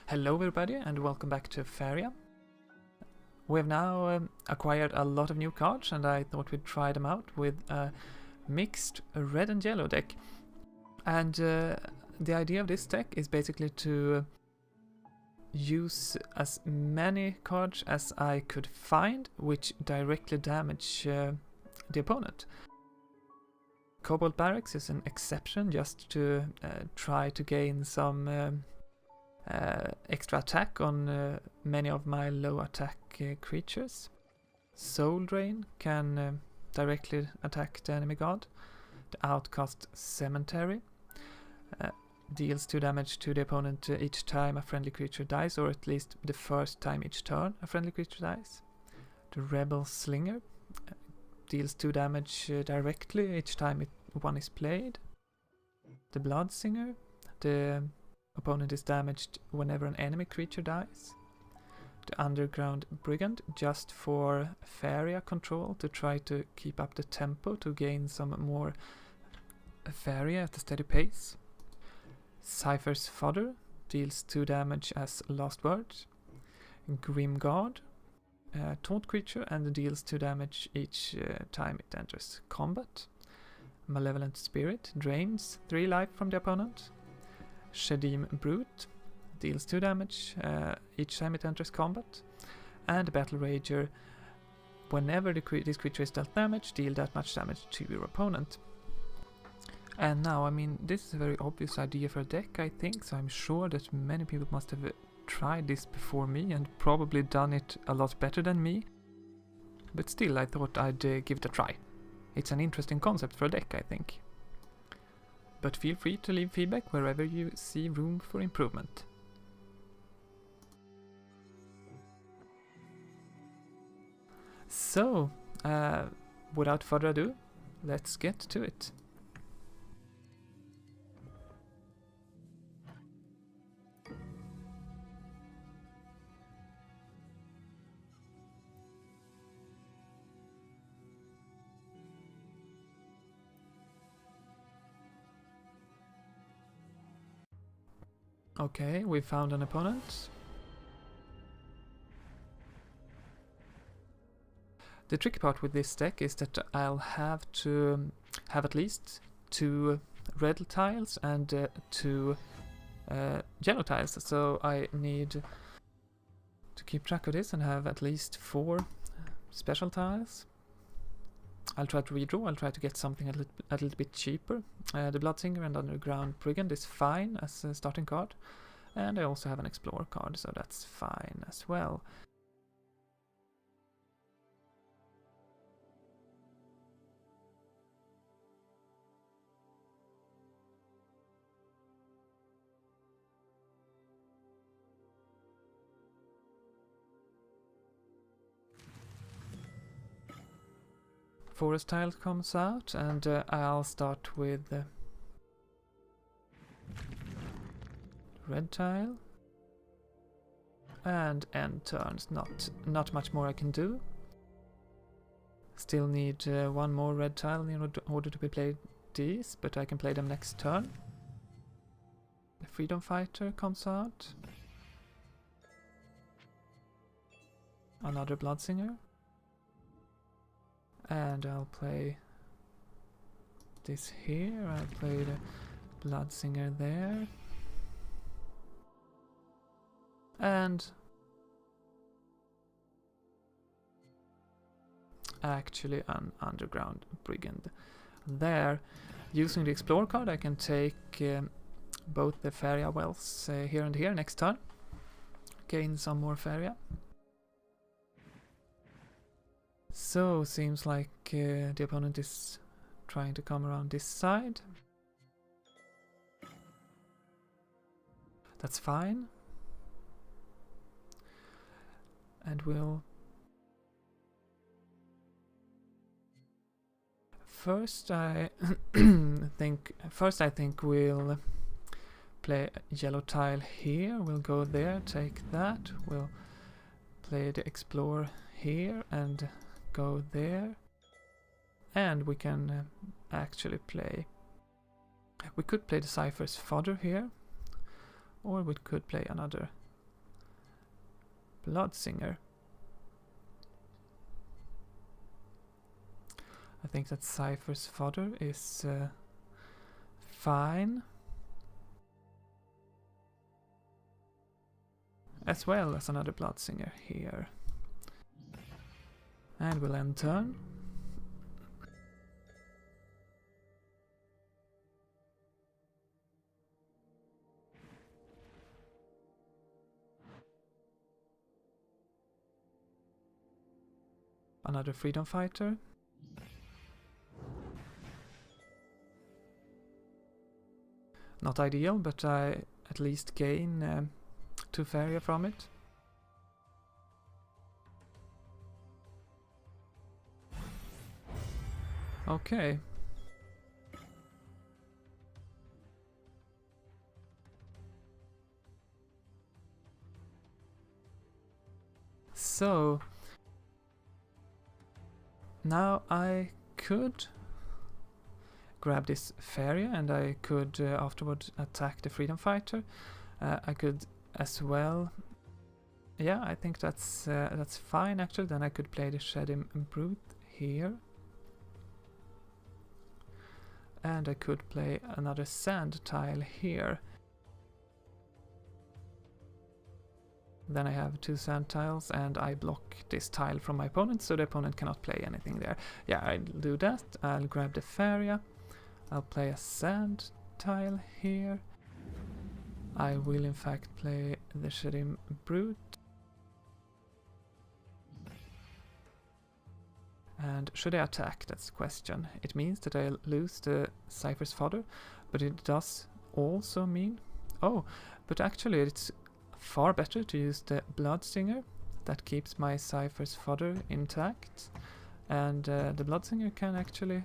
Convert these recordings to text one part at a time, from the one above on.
Hello everybody and welcome back to Faeria. We have now acquired a lot of new cards and I thought we'd try them out with a mixed red and yellow deck. And the idea of this deck is basically to use as many cards as I could find which directly damage the opponent. Cobalt Barracks is an exception just to try to gain some extra attack on many of my low attack creatures. Soul Drain can directly attack the enemy god. The Outcast Cemetery deals 2 damage to the opponent each time a friendly creature dies, or at least the first time each turn a friendly creature dies. The Rebel Slinger deals 2 damage directly each time one is played. The Bloodsinger, the opponent is damaged whenever an enemy creature dies. The Underground Brigand, just for Faeria control, to try to keep up the tempo to gain some more Faeria at a steady pace. Cypher's Fodder deals 2 damage as Last Words. Grimguard, taunt creature, and deals 2 damage each time it enters combat. Malevolent Spirit drains 3 life from the opponent. Shadim Brute deals 2 damage each time it enters combat, and Battle Rager, whenever this creature is dealt damage, deal that much damage to your opponent. And now, I mean, this is a very obvious idea for a deck, I think, so I'm sure that many people must have tried this before me and probably done it a lot better than me, but still I thought I'd give it a try. It's an interesting concept for a deck, I think. But feel free to leave feedback wherever you see room for improvement. So, without further ado, let's get to it. Okay, we found an opponent. The tricky part with this deck is that I'll have to have at least 2 red tiles and 2 yellow tiles, so I need to keep track of this and have at least 4 special tiles. I'll try to redraw, I'll try to get something a little bit cheaper. The Bloodsinger and Underground Brigand is fine as a starting card, and I also have an Explorer card, so that's fine as well. Forest tile comes out, and I'll start with red tile, and end turns. Not much more I can do. Still need 1 more red tile in order to play these, but I can play them next turn. The Freedom Fighter comes out. Another Bloodsinger. And I'll play this here, I'll play the Bloodsinger there. And actually an Underground Brigand there. Using the Explorer card I can take both the Faeria wells here and here next turn. Gain some more Faeria. So, seems like the opponent is trying to come around this side. That's fine. And we'll... First I think we'll play a yellow tile here. We'll go there, take that. We'll play the Explorer here and go there, and we can actually play. We could play the Cypher's Fodder here, or we could play another Bloodsinger. I think that Cypher's fodder is fine. As well as another Bloodsinger here. And we'll end turn. Another Freedom Fighter. Not ideal, but I at least gain 2 Faeria from it. Okay. So now I could grab this Faeria and I could afterward attack the Freedom Fighter. I could as well. Yeah, I think that's fine actually. Then I could play the Shedim Brute here. And I could play another sand tile here. Then I have 2 sand tiles and I block this tile from my opponent, so the opponent cannot play anything there. Yeah, I'll do that. I'll grab the Faeria. I'll play a sand tile here. I will in fact play the Shedim Brute. And should I attack? That's the question. It means that I'll lose the Cypher's fodder, but it does also mean... Oh, but actually it's far better to use the Bloodsinger. That keeps my Cypher's fodder intact. And the Bloodsinger can actually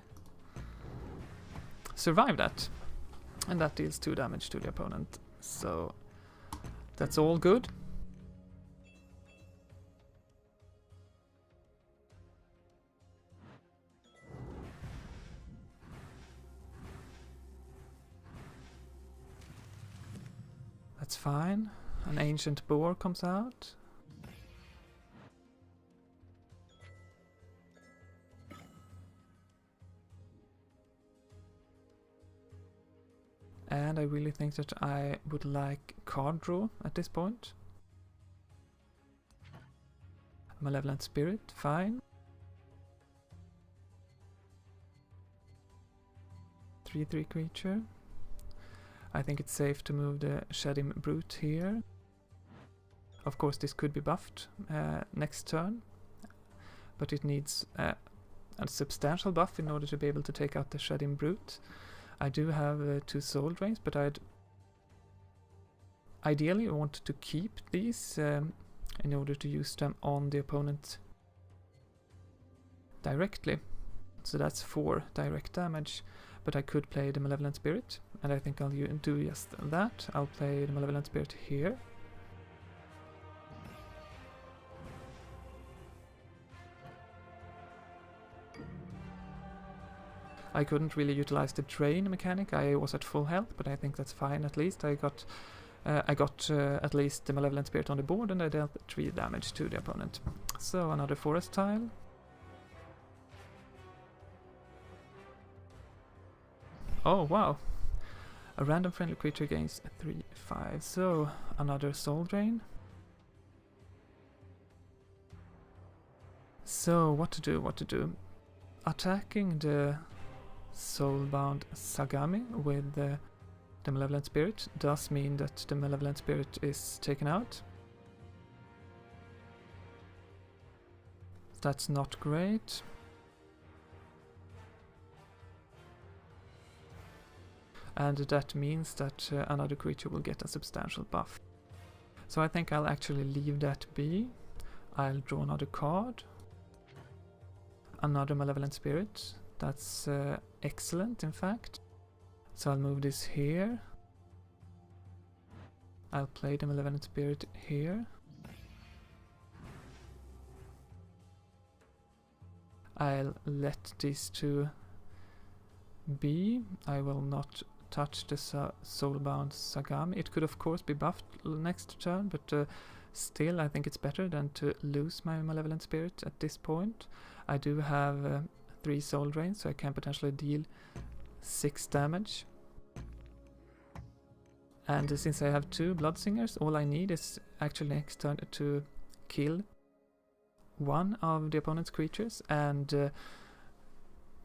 survive that. And that deals 2 damage to the opponent. So that's all good. That's fine. An ancient boar comes out. And I really think that I would like card draw at this point. Malevolent Spirit, fine. 3/3 creature. I think it's safe to move the Shedim Brute here. Of course this could be buffed next turn, but it needs a substantial buff in order to be able to take out the Shedim Brute. I do have 2 soul drains, but I'd ideally want to keep these in order to use them on the opponent directly. So that's 4 direct damage, but I could play the Malevolent Spirit, and I think I'll do just that. I'll play the Malevolent Spirit here. I couldn't really utilize the drain mechanic. I was at full health, but I think that's fine. At least I got at least the Malevolent Spirit on the board, and I dealt 3 damage to the opponent. So another forest tile. Oh wow! A random friendly creature gains 3/5. So another soul drain. So what to do? What to do? Attacking the Soulbound Sagami with the Malevolent Spirit does mean that the Malevolent Spirit is taken out. That's not great. And that means that another creature will get a substantial buff. So I think I'll actually leave that be. I'll draw another card. Another Malevolent Spirit. That's excellent, in fact. So I'll move this here. I'll play the Malevolent Spirit here. I'll let these 2 be. I will not touch the Soulbound Sagami. It could of course be buffed next turn, but Still, I think it's better than to lose my Malevolent Spirit at this point. I do have 3 soul drains, so I can potentially deal 6 damage. And since I have 2 Bloodsingers, all I need is actually next turn to kill one of the opponent's creatures, and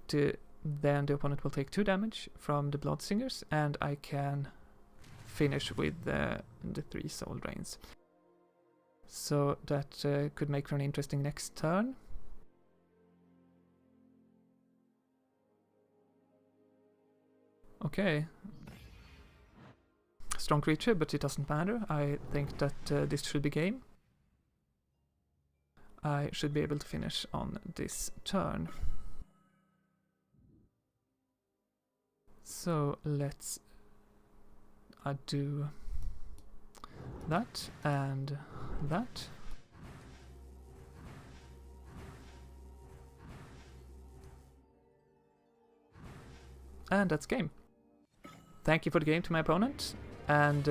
then the opponent will take 2 damage from the Bloodsingers, and I can finish with the 3 soul drains. So that could make for an interesting next turn. Okay. Strong creature, but it doesn't matter. I think that this should be game. I should be able to finish on this turn. So let's do that and that. And that's game. Thank you for the game to my opponent, and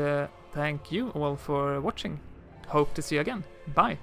thank you all for watching. Hope to see you again. Bye!